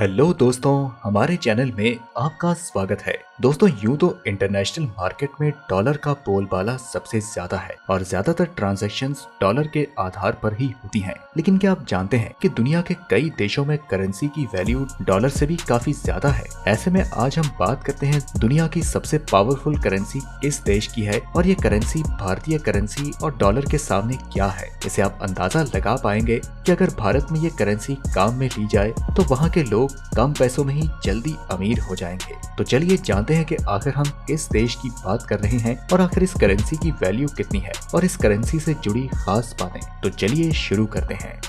Hello दोस्तों, हमारे channel में आपका स्वागत है। दोस्तों, यूं तो इंटरनेशनल मार्केट में डॉलर का बोलबाला सबसे ज्यादा है और ज्यादातर ट्रांजैक्शंस डॉलर के आधार पर ही होती हैं। लेकिन क्या आप जानते हैं कि दुनिया के कई देशों में करेंसी की वैल्यू डॉलर से भी काफी ज्यादा है। ऐसे में आज हम बात करते हैं दुनिया की सबसे पावरफुल करेंसी किस देश की है और ये करेंसी भारतीय करेंसी और डॉलर के सामने क्या है। इसे आप अंदाजा लगा पाएंगे कि अगर भारत में ये करेंसी काम में ली जाए तो वहाँ के लोग कम पैसों में ही जल्दी अमीर हो जाएंगे। तो चलिए जानते हैं कि आखिर हम किस देश की बात कर रहे हैं और आखिर इस करेंसी की वैल्यू कितनी है और इस करेंसी से जुड़ी खास बातें। तो चलिए शुरू करते हैं।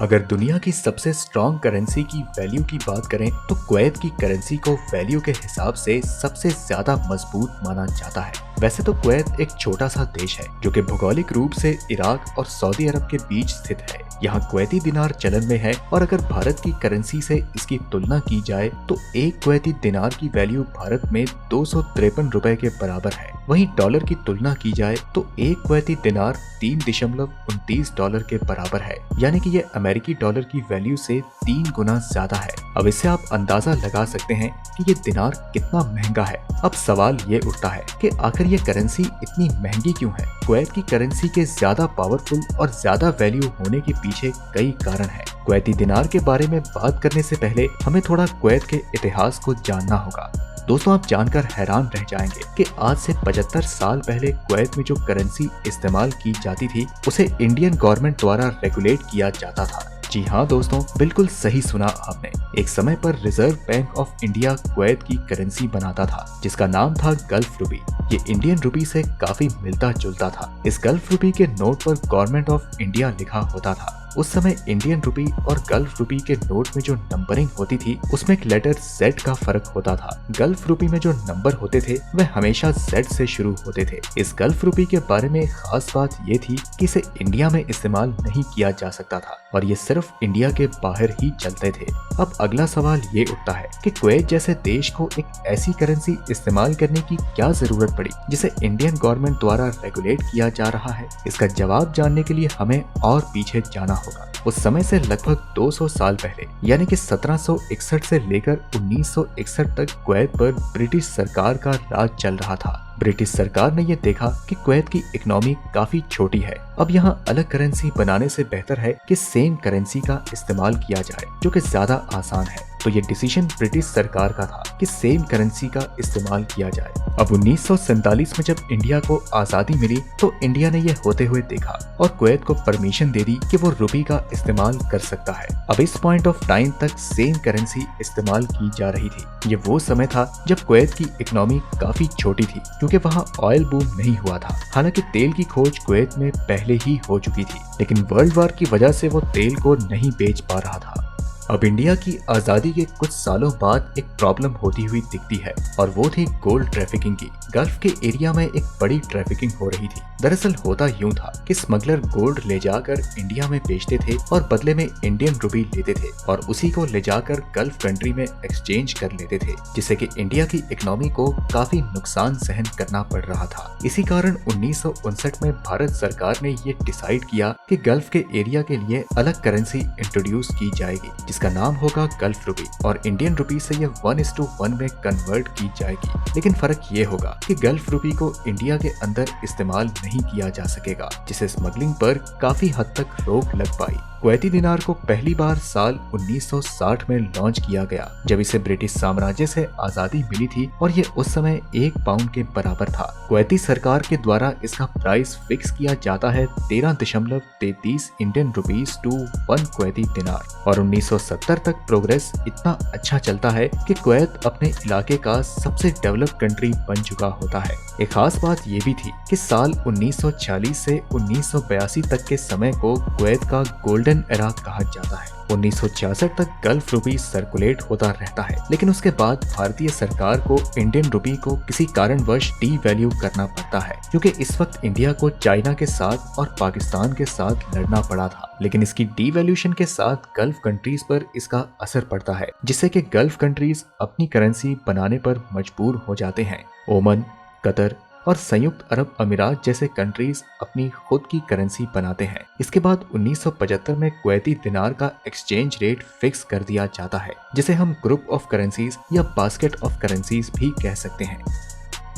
अगर दुनिया की सबसे स्ट्रॉन्ग करेंसी की वैल्यू की बात करें तो कुवैत की करेंसी को वैल्यू के हिसाब से सबसे ज्यादा मजबूत माना जाता है। वैसे तो कुवैत एक छोटा सा देश है जो कि भौगोलिक रूप से इराक और सऊदी अरब के बीच स्थित है। यहाँ कुवैती दिनार चलन में है और अगर भारत की करेंसी से इसकी तुलना की जाए तो एक कुवैती दिनार की वैल्यू भारत में 253 रुपए के बराबर है। वहीं डॉलर की तुलना की जाए तो एक कुवैती दिनार 3.29 डॉलर के बराबर है, यानी कि ये अमेरिकी डॉलर की वैल्यू से 3 गुना ज्यादा है। अब इससे आप अंदाजा लगा सकते हैं कि ये दिनार कितना महंगा है। अब सवाल ये उठता है कि आखिर ये करेंसी इतनी महंगी क्यों है। कुवैत की करेंसी के ज्यादा पावरफुल और ज्यादा वैल्यू होने के पीछे कई कारण हैं। कुवैती दिनार के बारे में बात करने से पहले हमें थोड़ा कुवैत के इतिहास को जानना होगा। दोस्तों, आप जानकर हैरान रह जाएंगे कि आज से 75 साल पहले कुवैत में जो करेंसी इस्तेमाल की जाती थी उसे इंडियन गवर्नमेंट द्वारा रेगुलेट किया जाता था। जी हाँ दोस्तों, बिल्कुल सही सुना आपने। एक समय पर reserve bank of India Kuwait की करेंसी बनाता था जिसका नाम था गल्फ रूपी। ये इंडियन रूपी से काफी मिलता जुलता था। इस गल्फ रूपी के नोट पर गवर्नमेंट ऑफ इंडिया लिखा होता था। उस समय इंडियन रूपी और गल्फ रूपी के नोट में जो नंबरिंग होती थी उसमें एक लेटर Z का फर्क होता था। गल्फ रूपी में जो नंबर होते थे वह हमेशा Z से शुरू होते थे। इस गल्फ रूपी के बारे में खास बात ये थी कि इसे इंडिया में इस्तेमाल नहीं किया जा सकता था और ये सिर्फ इंडिया के बाहर ही चलते थे। अब अगला सवाल ये उठता है कि कुवैत जैसे देश को एक ऐसी करेंसी इस्तेमाल करने की क्या जरूरत पड़ी जिसे इंडियन गवर्नमेंट द्वारा रेगुलेट किया जा रहा है। इसका जवाब जानने के लिए हमें और पीछे जाना होगा। उस समय से लगभग 200 साल पहले यानी कि 1761 से लेकर 1961 तक कुवैत पर ब्रिटिश सरकार का राज चल रहा था। ब्रिटिश सरकार ने यह देखा कि कुवैत की इकोनॉमी काफी छोटी है। अब यहाँ अलग करेंसी बनाने से बेहतर है कि सेम करेंसी का इस्तेमाल किया जाए जो कि ज्यादा आसान है। तो ये डिसीजन ब्रिटिश सरकार का था कि सेम करेंसी का इस्तेमाल किया जाए। अब 1947 में जब इंडिया को आजादी मिली तो इंडिया ने यह होते हुए देखा और कुवैत को परमिशन दे दी कि वो रुपी का इस्तेमाल कर सकता है। अब इस पॉइंट ऑफ टाइम तक सेम करेंसी इस्तेमाल की जा रही थी। ये वो समय था जब कुवैत की इकोनॉमी काफी छोटी थी क्योंकि वहाँ ऑयल बूम नहीं हुआ था। हालांकि तेल की खोज कुवैत में पहले ही हो चुकी थी, लेकिन वर्ल्ड वार की वजह से वो तेल को नहीं बेच पा रहा था। अब इंडिया की आजादी के कुछ सालों बाद एक प्रॉब्लम होती हुई दिखती है और वो थी गोल्ड ट्रैफिकिंग की। गल्फ के एरिया में एक बड़ी ट्रैफिकिंग हो रही थी। दरअसल होता यूं था कि स्मगलर गोल्ड ले जाकर इंडिया में बेचते थे और बदले में इंडियन रूपी लेते थे और उसी को ले जाकर गल्फ कंट्री में एक्सचेंज कर लेते थे, जिससे कि इंडिया की इकोनॉमी को काफी नुकसान सहन करना पड़ रहा था। इसी कारण 1959 में भारत सरकार ने ये डिसाइड किया कि गल्फ के एरिया के लिए अलग करेंसी इंट्रोड्यूस की जाएगी जिसका नाम होगा गल्फ रूपी और इंडियन रूपी से ये 1:1 में कन्वर्ट की जाएगी। लेकिन फर्क ये होगा कि गल्फ रूपी को इंडिया के अंदर इस्तेमाल नहीं किया जा सकेगा, जिससे स्मगलिंग पर काफी हद तक रोक लग पाई। कुवैती दिनार को पहली बार साल 1960 में लॉन्च किया गया जब इसे ब्रिटिश साम्राज्य से आजादी मिली थी और ये उस समय 1 पाउंड के बराबर था। कुवैती सरकार के द्वारा इसका प्राइस फिक्स किया जाता है 13.33 इंडियन रुपीस टू 1 कुवैती दिनार और 1970 तक प्रोग्रेस इतना अच्छा चलता है कि कुवैत अपने इलाके का सबसे डेवलप कंट्री बन चुका होता है। एक खास बात ये भी थी कि साल 1946 से 1982 तक के समय को कुवैत का गोल्डन एरा कहा जाता है। 1966 तक गल्फ रूपी सर्कुलेट होता रहता है, लेकिन उसके बाद भारतीय सरकार को इंडियन रूपी को किसी कारणवश डी वैल्यू करना पड़ता है क्योंकि इस वक्त इंडिया को चाइना के साथ और पाकिस्तान के साथ लड़ना पड़ा था। लेकिन इसकी डीवैल्यूएशन के साथ गल्फ कंट्रीज पर इसका असर पड़ता है जिससे कि गल्फ कंट्रीज अपनी करेंसी बनाने पर मजबूर हो जाते हैं। ओमन, कतर, और संयुक्त अरब अमीरात जैसे कंट्रीज अपनी खुद की करेंसी बनाते हैं। इसके बाद 1975 में कुवैती दिनार का एक्सचेंज रेट फिक्स कर दिया जाता है, जिसे हम ग्रुप ऑफ करेंसीज या बास्केट ऑफ करेंसीज भी कह सकते हैं।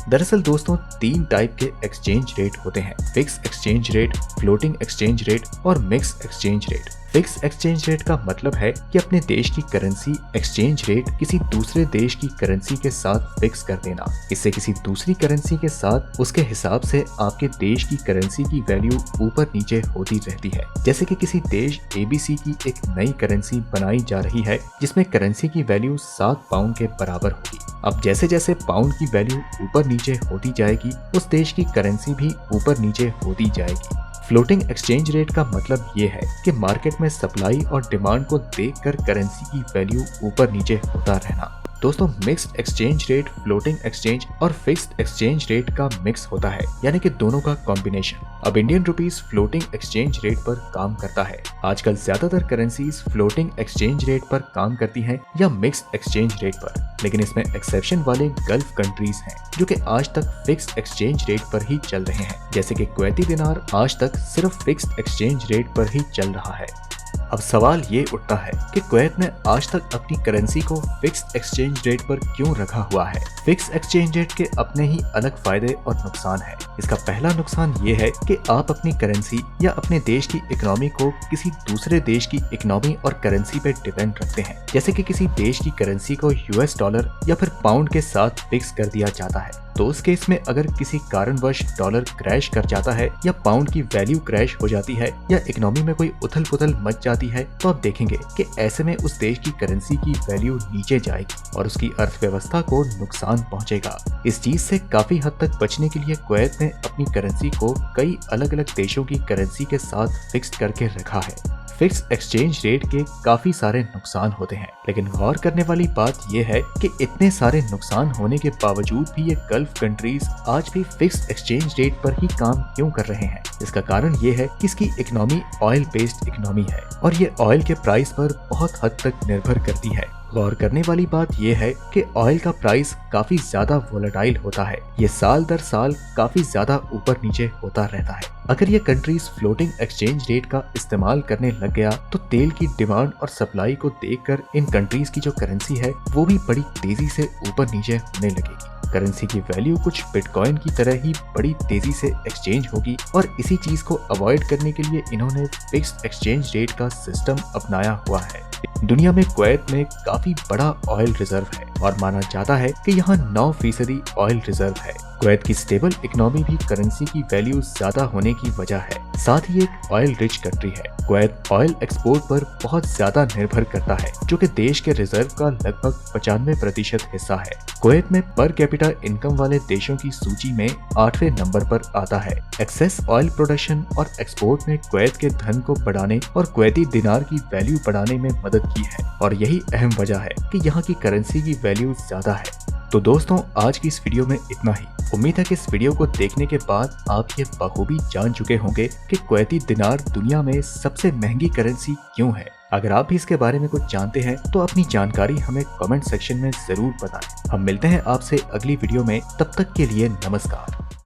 दरअसल दोस्तों 3 टाइप के एक्सचेंज रेट होते हैं: fix exchange rate, floating exchange rate और mix exchange rate. Fix exchange rate का मतलब है कि अपने देश की करेंसी एक्सचेंज रेट किसी दूसरे देश की करेंसी के साथ फिक्स कर देना। इससे किसी दूसरी करेंसी के साथ उसके हिसाब से आपके देश की करेंसी की वैल्यू ऊपर नीचे होती रहती है। जैसे कि किसी देश ABC की एक नई करेंसी बनाई जा रही है जिसमें करेंसी की वैल्यू 7 पाउंड के बराबर होगी। अब जैसे जैसे पाउंड की वैल्यू ऊपर नीचे होती जाएगी, उस देश की करेंसी भी ऊपर नीचे होती जाएगी। फ्लोटिंग एक्सचेंज रेट का मतलब ये है कि मार्केट में सप्लाई और डिमांड को देखकर करेंसी की वैल्यू ऊपर नीचे होता रहना। दोस्तों mixed exchange rate floating exchange और फिक्स्ड एक्सचेंज रेट का मिक्स होता है, यानी कि दोनों का कॉम्बिनेशन। अब Indian rupees floating exchange rate पर काम करता है। आजकल ज्यादातर करेंसीज फ्लोटिंग एक्सचेंज रेट पर काम करती हैं या मिक्स्ड एक्सचेंज रेट पर, लेकिन इसमें एक्सेप्शन वाले गल्फ कंट्रीज हैं जो कि आज तक फिक्स्ड एक्सचेंज रेट पर ही चल रहे हैं। जैसे कि कुवैती दिनार आज तक सिर्फ फिक्स्ड एक्सचेंज रेट पर ही चल रहा है। अब सवाल ये उठता है कि कुवैत ने आज तक अपनी करेंसी को फिक्स्ड एक्सचेंज रेट पर क्यों रखा हुआ है। फिक्स एक्सचेंज रेट के अपने ही अलग फायदे और नुकसान हैं। इसका पहला नुकसान ये है कि आप अपनी करेंसी या अपने देश की इकोनॉमी को किसी दूसरे देश की इकोनॉमी और करेंसी पे डिपेंड रखते हैं। जैसे कि किसी देश की करेंसी को US डॉलर या फिर पाउंड के साथ फिक्स कर दिया जाता है, तो उस केस में अगर किसी कारणवश डॉलर क्रैश कर जाता है या पाउंड की वैल्यू क्रैश हो जाती है या इकोनॉमी में कोई उथल पुथल मच जाती है, तो आप देखेंगे कि ऐसे में उस देश की करेंसी की वैल्यू नीचे जाएगी और उसकी अर्थव्यवस्था को नुकसान पहुंचेगा। इस चीज से काफी हद तक बचने के लिए कुवैत ने अपनी करेंसी को कई अलग अलग देशों की करेंसी के साथ फिक्स्ड करके रखा है। फिक्स एक्सचेंज रेट के काफी सारे नुकसान होते हैं, लेकिन गौर करने वाली बात यह है कि इतने सारे नुकसान होने के बावजूद भी ये गल्फ कंट्रीज आज भी फिक्स एक्सचेंज रेट पर ही काम क्यों कर रहे हैं। इसका कारण ये है कि इसकी इकोनॉमी ऑयल बेस्ड इकोनॉमी है और ये ऑयल के प्राइस पर बहुत हद तक निर्भर करती है। गौर करने वाली बात यह है कि ऑयल का प्राइस काफी ज्यादा वोलेटाइल होता है। ये साल दर साल काफी ज्यादा ऊपर नीचे होता रहता है। अगर ये कंट्रीज फ्लोटिंग एक्सचेंज रेट का इस्तेमाल करने लग गया तो तेल की डिमांड और सप्लाई को देखकर इन कंट्रीज की जो करेंसी है वो भी बड़ी तेजी से ऊपर नीचे होने लगेगी। करेंसी की वैल्यू कुछ बिटकॉइन की तरह ही बड़ी तेजी से एक्सचेंज होगी और इसी चीज को अवॉइड करने के लिए इन्होंने फिक्स्ड एक्सचेंज रेट का सिस्टम अपनाया हुआ है। दुनिया में कुवैत में काफी बड़ा ऑयल रिजर्व है और माना जाता है कि यहाँ 9% ऑयल रिजर्व है। कुवैत की स्टेबल इकोनॉमी भी करेंसी की वैल्यू ज्यादा होने की वजह है। साथ ही एक ऑयल रिच कंट्री है। कुवैत ऑयल एक्सपोर्ट पर बहुत ज्यादा निर्भर करता है, जो कि देश के रिजर्व का लगभग 95% हिस्सा है। कुवैत में पर कैपिटा इनकम वाले देशों की सूची में 8वें नंबर पर आता है। एक्सेस ऑयल प्रोडक्शन और एक्सपोर्ट ने कुवैत के धन को बढ़ाने और कुवैती दिनार की वैल्यू बढ़ाने में मदद की है और यही अहम वजह है कि यहाँ की करेंसी की वैल्यू ज्यादा है। तो दोस्तों आज की इस वीडियो में इतना ही। उम्मीद है कि इस वीडियो को देखने के बाद आप ये बखूबी जान चुके होंगे कि कुवैती दिनार दुनिया में सबसे महंगी करेंसी क्यों है। अगर आप भी इसके बारे में कुछ जानते हैं तो अपनी जानकारी हमें कमेंट सेक्शन में जरूर बताएं। हम मिलते हैं आपसे अगली वीडियो में, तब तक के लिए नमस्कार।